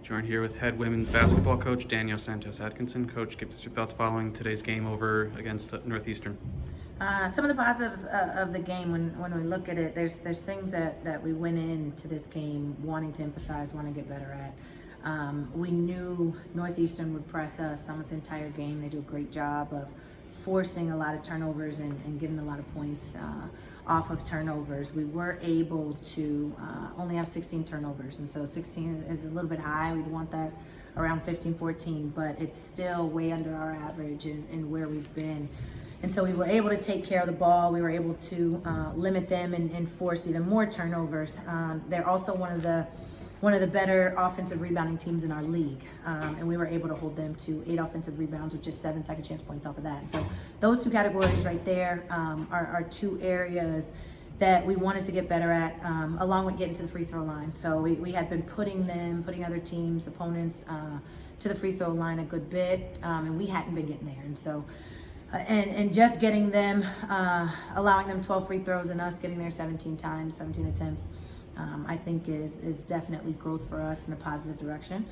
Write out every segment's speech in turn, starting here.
Joined here with head women's basketball coach Danielle Santos Atkinson. Coach, give us your thoughts following today's game over against Northeastern. Some of the positives of the game, when we look at it, there's things that we went into this game wanting to emphasize, want to get better at. We knew Northeastern would press us almost the entire game. They do a great job of forcing a lot of turnovers and getting a lot of points off of turnovers. We were able to only have 16 turnovers, and so 16 is a little bit high. We'd want that around 15, 14, but it's still way under our average and where we've been. And so we were able to take care of the ball. We were able to limit them and force even more turnovers. They're also one of the better offensive rebounding teams in our league, and we were able to hold them to 8 offensive rebounds with just 7 second chance points off of that. And so those two categories right there are two areas that we wanted to get better at, along with getting to the free throw line. So we had been putting other teams, opponents, to the free throw line a good bit, and we hadn't been getting there. And so and just getting them, allowing them 12 free throws and us getting there 17 attempts, I think is definitely growth for us in a positive direction.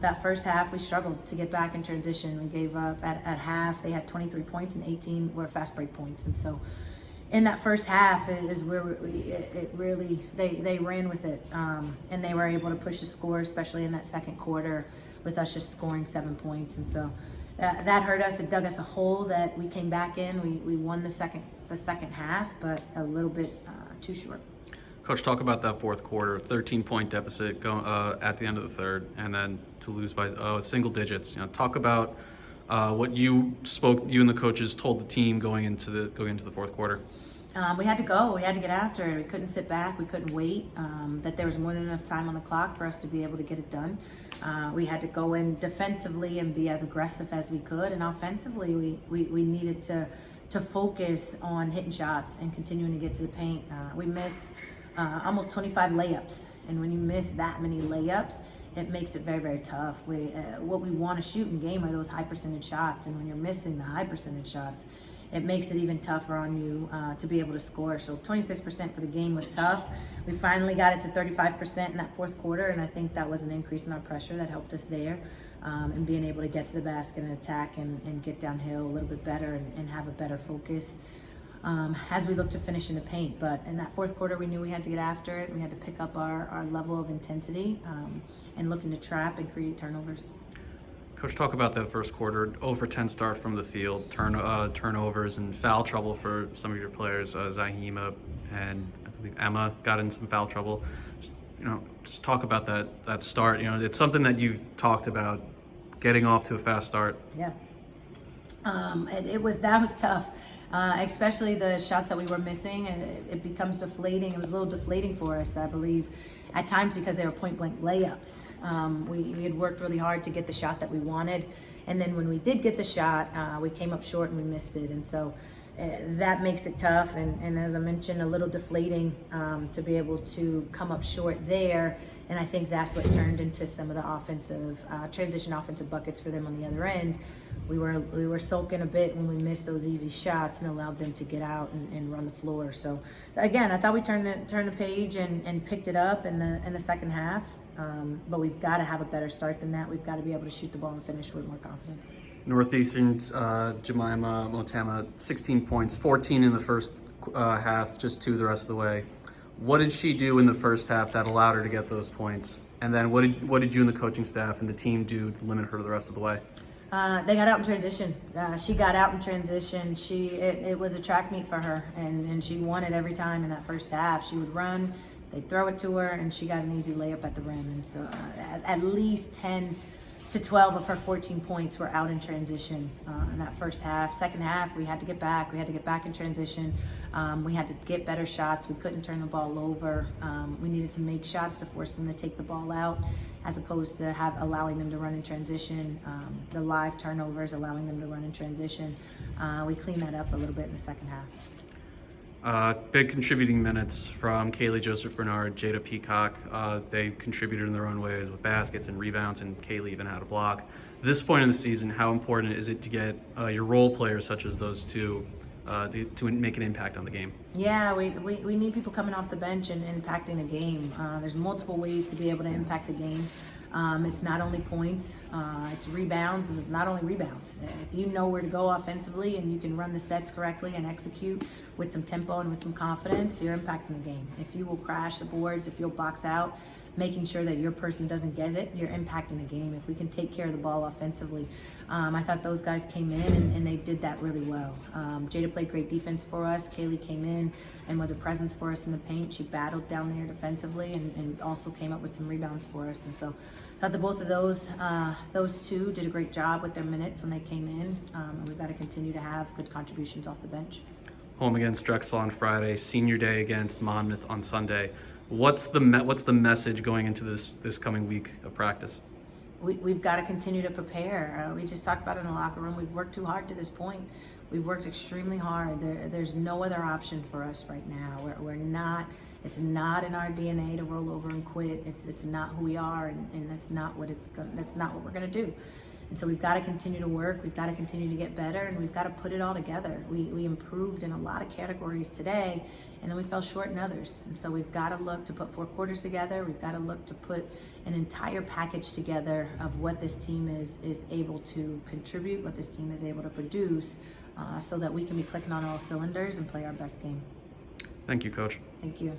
That first half, we struggled to get back in transition. We gave up at half. They had 23 points and 18 were fast break points. And so in that first half is where they ran with it. And they were able to push the score, especially in that second quarter, with us just scoring 7 points. And so that hurt us. It dug us a hole that we came back in. We won the second half, but a little bit too short. Coach, talk about that fourth quarter, 13-point deficit at the end of the third, and then to lose by single digits. Talk about what you and the coaches told the team going into the fourth quarter. We had to go. We had to get after it. We couldn't sit back. We couldn't wait. That there was more than enough time on the clock for us to be able to get it done. We had to go in defensively and be as aggressive as we could, and offensively, we needed to focus on hitting shots and continuing to get to the paint. We missed almost 25 layups, and when you miss that many layups, it makes it very, very tough. What we want to shoot in game are those high percentage shots, and when you're missing the high percentage shots, it makes it even tougher on you to be able to score. So 26% for the game was tough. We finally got it to 35% in that fourth quarter, and I think that was an increase in our pressure that helped us there, and being able to get to the basket and attack and get downhill a little bit better and have a better focus as we look to finish in the paint. But in that fourth quarter, we knew we had to get after it. We had to pick up our level of intensity and looking to trap and create turnovers. Coach, talk about that first quarter, 0 for 10 start from the field, turnovers and foul trouble for some of your players. Zahima and I believe Emma got in some foul trouble. Just talk about that start. It's something that you've talked about, getting off to a fast start. Yeah, that was tough. Especially the shots that we were missing, it becomes deflating. It was a little deflating for us, I believe, at times because they were point-blank layups. We had worked really hard to get the shot that we wanted, and then when we did get the shot, we came up short and we missed it. And so that makes it tough, and as I mentioned, a little deflating to be able to come up short there. And I think that's what turned into some of the offensive transition offensive buckets for them on the other end. We were sulking a bit when we missed those easy shots and allowed them to get out and run the floor. So again, I thought we turned the page and picked it up in the second half. But we've got to have a better start than that. We've got to be able to shoot the ball and finish with more confidence. Northeastern's Jemima Motama, 16 points, 14 in the first half, just 2 the rest of the way. What did she do in the first half that allowed her to get those points? And then what did you and the coaching staff and the team do to limit her the rest of the way? They got out in transition. She got out in transition. It was a track meet for her, and she won it every time in that first half. She would run, they'd throw it to her, and she got an easy layup at the rim. And so at least 10 to 12 of her 14 points were out in transition in that first half. Second half, we had to get back. We had to get back in transition. We had to get better shots. We couldn't turn the ball over. We needed to make shots to force them to take the ball out, as opposed to allowing them to run in transition. The live turnovers, allowing them to run in transition. We cleaned that up a little bit in the second half. Big contributing minutes from Kaylee Joseph-Bernard, Jada Peacock. They contributed in their own ways with baskets and rebounds, and Kaylee even had a block. At this point in the season, how important is it to get your role players such as those two to make an impact on the game? Yeah, we need people coming off the bench and impacting the game. There's multiple ways to be able to impact the game. It's not only points, it's rebounds, and it's not only rebounds. If you know where to go offensively and you can run the sets correctly and execute with some tempo and with some confidence, you're impacting the game. If you will crash the boards, if you'll box out, making sure that your person doesn't get it, you're impacting the game. If we can take care of the ball offensively, I thought those guys came in and they did that really well. Jada played great defense for us. Kaylee came in and was a presence for us in the paint. She battled down there defensively and also came up with some rebounds for us. And so I thought that both of those two did a great job with their minutes when they came in. And we've got to continue to have good contributions off the bench. Home against Drexel on Friday, senior day against Monmouth on Sunday. What's the message going into this coming week of practice? We've got to continue to prepare. We just talked about it in the locker room. We've worked too hard to this point. We've worked extremely hard. There's no other option for us right now. We're not. It's not in our DNA to roll over and quit. It's not who we are, and that's not what we're gonna do. And so we've got to continue to work. We've got to continue to get better, and we've got to put it all together. We improved in a lot of categories today, and then we fell short in others. And so we've got to look to put 4 quarters together. We've got to look to put an entire package together of what this team is able to contribute, what this team is able to produce, so that we can be clicking on all cylinders and play our best game. Thank you, Coach. Thank you.